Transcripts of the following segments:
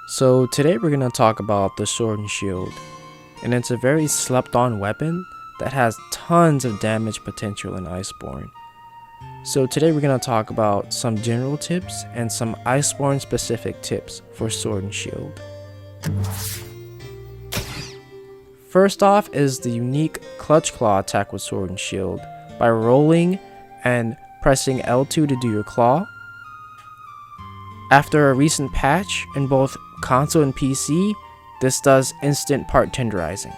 So today we're going to talk about the sword and shield, and it's a very slept on weapon that has tons of damage potential in Iceborne. So today we're going to talk about some general tips and some Iceborne specific tips for sword and shield. First off is the unique clutch claw attack with sword and shield by rolling and pressing L2 to do your claw. After a recent patch in both console and PC, this does instant part tenderizing.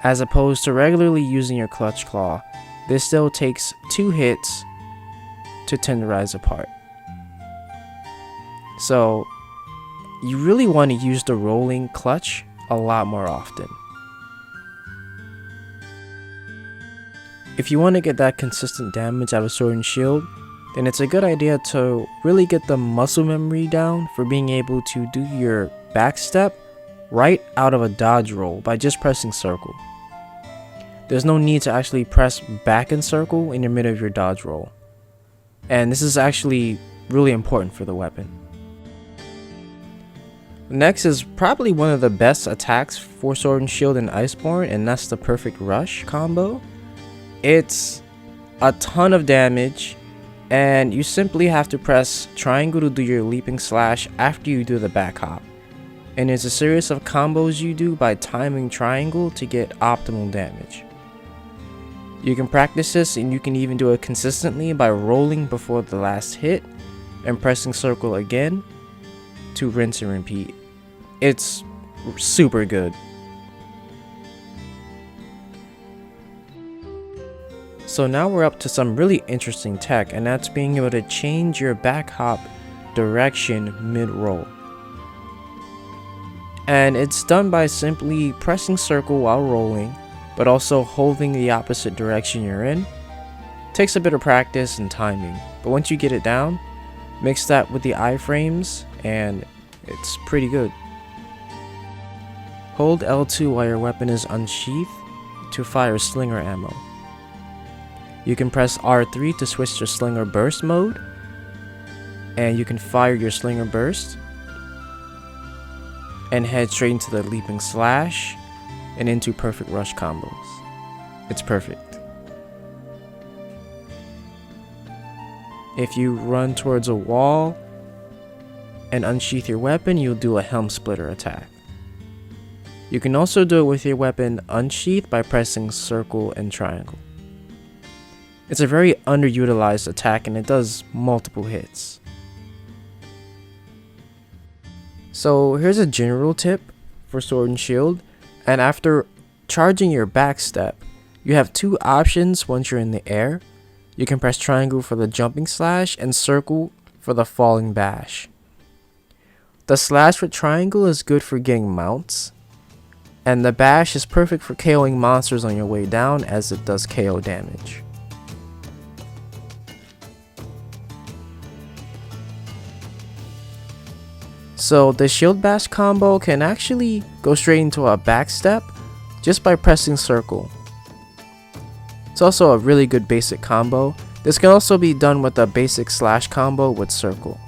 As opposed to regularly using your clutch claw, this still takes 2 hits to tenderize a part. So you really want to use the rolling clutch a lot more often. If you want to get that consistent damage out of sword and shield, then it's a good idea to really get the muscle memory down for being able to do your backstep right out of a dodge roll by just pressing circle. There's no need to actually press back and circle in the middle of your dodge roll. And this is actually really important for the weapon. Next is probably one of the best attacks for sword and shield in Iceborne, and that's the perfect rush combo. It's a ton of damage, and you simply have to press triangle to do your leaping slash after you do the back hop. And it's a series of combos you do by timing triangle to get optimal damage. You can practice this, and you can even do it consistently by rolling before the last hit and pressing circle again to rinse and repeat. It's super good. So now we're up to some really interesting tech, and that's being able to change your back hop direction mid-roll. And it's done by simply pressing circle while rolling, but also holding the opposite direction you're in. Takes a bit of practice and timing, but once you get it down, mix that with the iframes and it's pretty good. Hold L2 while your weapon is unsheathed to fire slinger ammo. You can press R3 to switch to slinger burst mode, and you can fire your slinger burst and head straight into the leaping slash and into perfect rush combos. It's perfect. If you run towards a wall and unsheath your weapon, you'll do a helm splitter attack. You can also do it with your weapon unsheathed by pressing circle and triangle. It's a very underutilized attack, and it does multiple hits. So here's a general tip for sword and shield. And after charging your backstep, you have 2 options once you're in the air. You can press triangle for the jumping slash and circle for the falling bash. The slash with triangle is good for getting mounts, and the bash is perfect for KOing monsters on your way down, as it does KO damage. So the shield bash combo can actually go straight into a backstep just by pressing circle. It's also a really good basic combo. This can also be done with a basic slash combo with circle.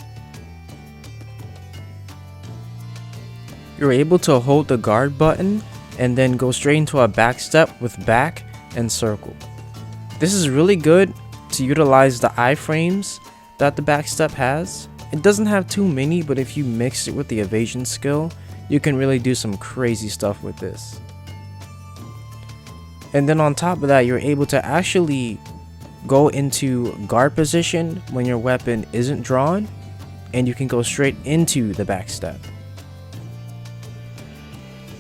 You're able to hold the guard button and then go straight into a backstep with back and circle. This is really good to utilize the iframes that the backstep has. It doesn't have too many, but if you mix it with the evasion skill, you can really do some crazy stuff with this. And then on top of that, you're able to actually go into guard position when your weapon isn't drawn, and you can go straight into the backstep.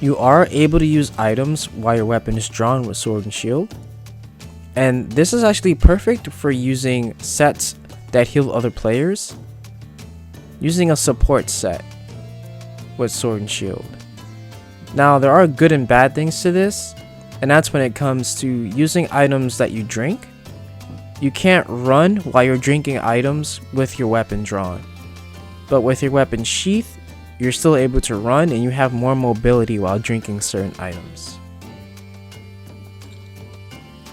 You are able to use items while your weapon is drawn with sword and shield. And this is actually perfect for using sets that heal other players. Using a support set with sword and shield. Now there are good and bad things to this, and that's when it comes to using items that you drink. You can't run while you're drinking items with your weapon drawn. But with your weapon sheath, you're still able to run, and you have more mobility while drinking certain items.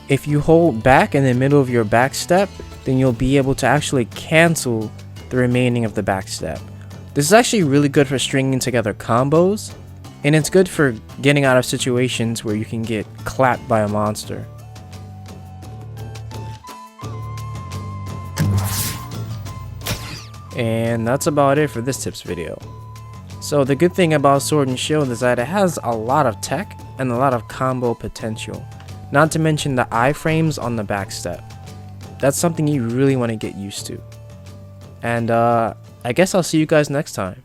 If you hold back in the middle of your backstep, then you'll be able to actually cancel the remaining of the backstep. This is actually really good for stringing together combos, and it's good for getting out of situations where you can get clapped by a monster. And that's about it for this tips video. So the good thing about Sword and Shield is that it has a lot of tech and a lot of combo potential. Not to mention the iframes on the backstep. That's something you really want to get used to. And I guess I'll see you guys next time.